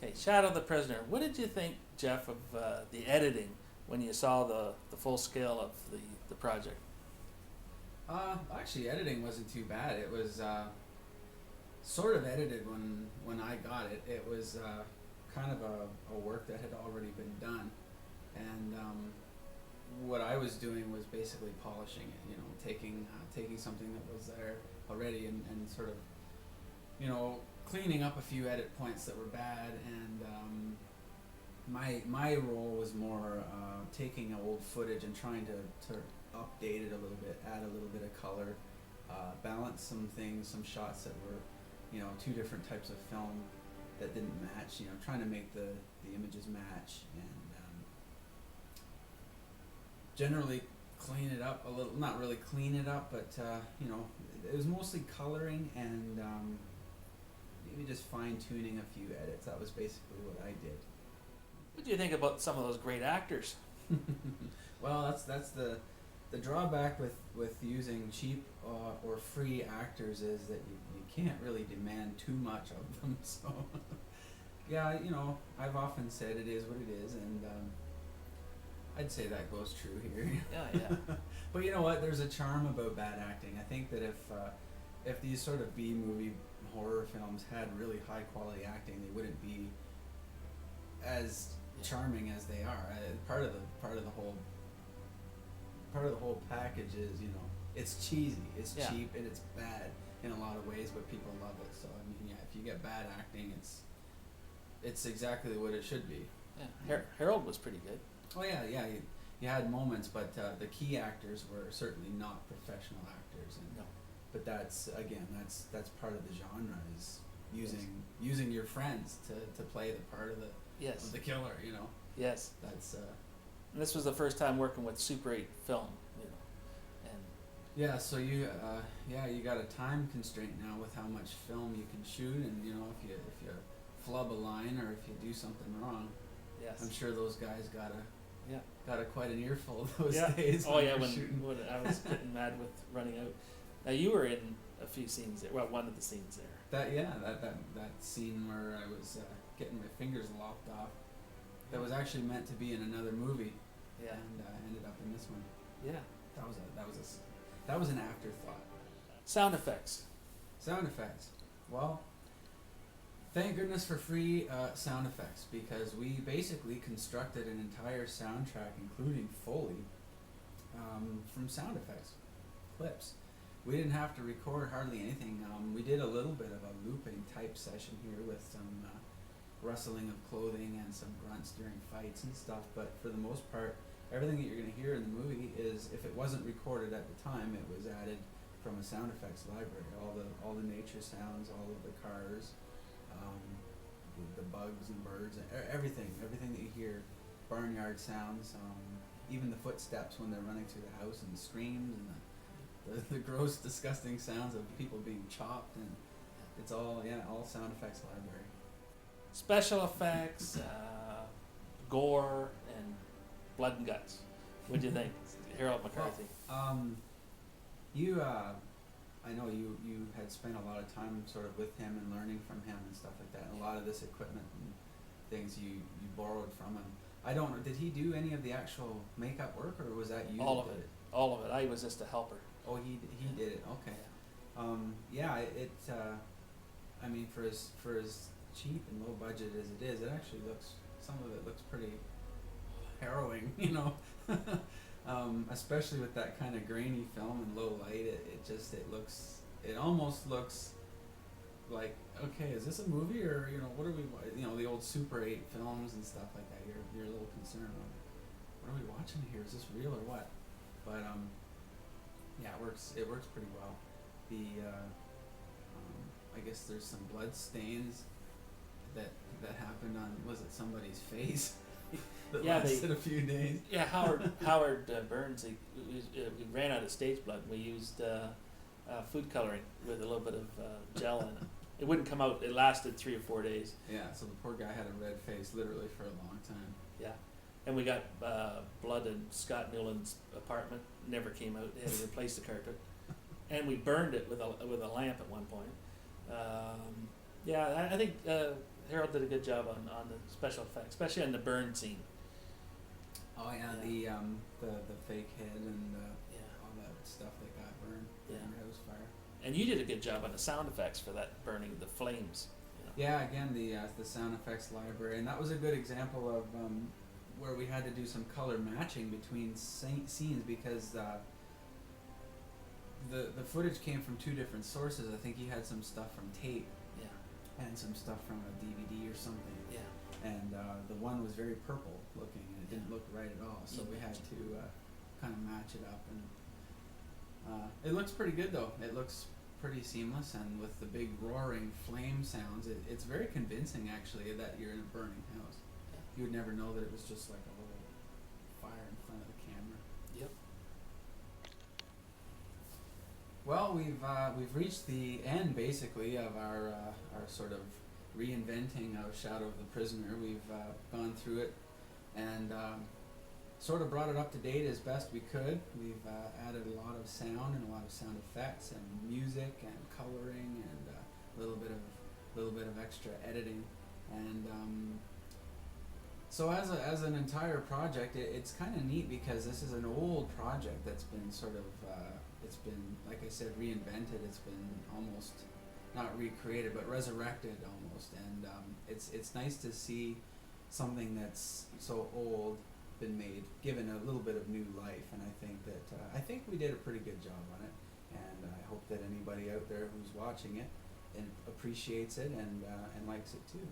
Hey, Shadow the Prisoner. What did you think, Jeff, of the editing when you saw the full scale of the project? Actually, editing wasn't too bad. It was sort of edited when I got it. It was kind of a work that had already been done, and what I was doing was basically polishing it. Taking something that was there already and sort of cleaning up a few edit points that were bad. And my role was more taking old footage and trying to update it a little bit, add a little bit of color, balance some things, some shots that were, two different types of film that didn't match. Trying to make the images match, and generally clean it up a little. Not really clean it up, but it was mostly coloring and maybe just fine tuning a few edits. That was basically what I did. What do you think about some of those great actors? Well, that's the drawback with using cheap or free actors is that you can't really demand too much of them. So, yeah, I've often said it is what it is, and I'd say that goes true here. Yeah, yeah. But you know what? There's a charm about bad acting. I think that if these sort of B movie horror films had really high quality acting, they wouldn't be as charming as they are. Part of the whole package is, it's cheesy, it's cheap, and it's bad in a lot of ways, but people love it. So I mean, yeah, if you get bad acting, it's exactly what it should be. Yeah, Harold was pretty good. Oh yeah, yeah. You had moments, but the key actors were certainly not professional actors. And, No. But that's part of the genre, is using your friends to play the part of the killer. Yes. That's And this was the first time working with Super 8 film, and yeah. So you got a time constraint now with how much film you can shoot, and if you flub a line or if you do something wrong, yes, I'm sure those guys got quite an earful those yeah. days. Oh yeah, shooting. when I was getting mad with running out. Now you were in a few scenes there. Well, one of the scenes there. That scene where I was getting my fingers lopped off. That was actually meant to be in another movie. Yeah. And ended up in this one. Yeah. That was an afterthought. Sound effects. Sound effects. Well, thank goodness for free sound effects, because we basically constructed an entire soundtrack, including Foley, from sound effects, clips. We didn't have to record hardly anything. We did a little bit of a looping type session here with some rustling of clothing and some grunts during fights and stuff, but for the most part, everything that you're going to hear in the movie is, if it wasn't recorded at the time, it was added from a sound effects library. All the nature sounds, all of the cars, the bugs and birds, everything that you hear, barnyard sounds, even the footsteps when they're running through the house, and the screams and the gross, disgusting sounds of people being chopped, and it's all sound effects library. Special effects, gore, and blood and guts. What do you think, Harold McCarthy? Well, I know you had spent a lot of time sort of with him and learning from him and stuff like that. And a lot of this equipment and things you borrowed from him. I don't know. Did he do any of the actual makeup work, or was that you? All that of did it. All of it. I was just a helper. Oh, he did it. Okay. I mean, for as cheap and low budget as it is, it actually some of it looks pretty harrowing, especially with that kind of grainy film and low light. It almost looks like, okay, is this a movie, or what are we, the old Super 8 films and stuff like that. You're a little concerned, what are we watching here? Is this real or what? But yeah, it works pretty well. I guess there's some blood stains that happened on, was it somebody's face? That lasted a few days. Yeah, Howard Burns. We ran out of stage blood. We used food coloring with a little bit of gel in it. It wouldn't come out. It lasted 3 or 4 days. Yeah, so the poor guy had a red face literally for a long time. Yeah, and we got blood in Scott Newland's apartment. Never came out. They had to replace the carpet, and we burned it with a lamp at one point. Yeah, I think Harold did a good job on the special effects, especially on the burn scene. Oh yeah, Yeah. the fake head and Yeah. all that stuff that got burned Yeah. in the house fire. And you did a good job on the sound effects for that burning, the flames. You know. Yeah, again the sound effects library, and that was a good example of where we had to do some color matching between scenes because the footage came from two different sources. I think he had some stuff from tape Yeah. and some stuff from a DVD or something. Yeah. And the one was very purple looking, and it didn't Yeah. look right at all. So You we had matched. to kind of match it up, and it looks pretty good though. It looks pretty seamless, and with the big roaring flame sounds, it's very convincing actually that you're in a burning house. Yeah. You would never know that it was just like a little fire in front of the camera. Yep. Well, we've reached the end basically of our sort of reinventing of Shadow of the Prisoner. We've gone through it and sort of brought it up to date as best we could. We've added a lot of sound and a lot of sound effects and music and coloring and a little bit of extra editing. And so as an entire project, it's kind of neat because this is an old project that's been sort of it's been, like I said, reinvented. It's been almost not recreated but resurrected almost, and it's nice to see something that's so old been made, given a little bit of new life. And I think we did a pretty good job on it, and I hope that anybody out there who's watching it and appreciates it and likes it too.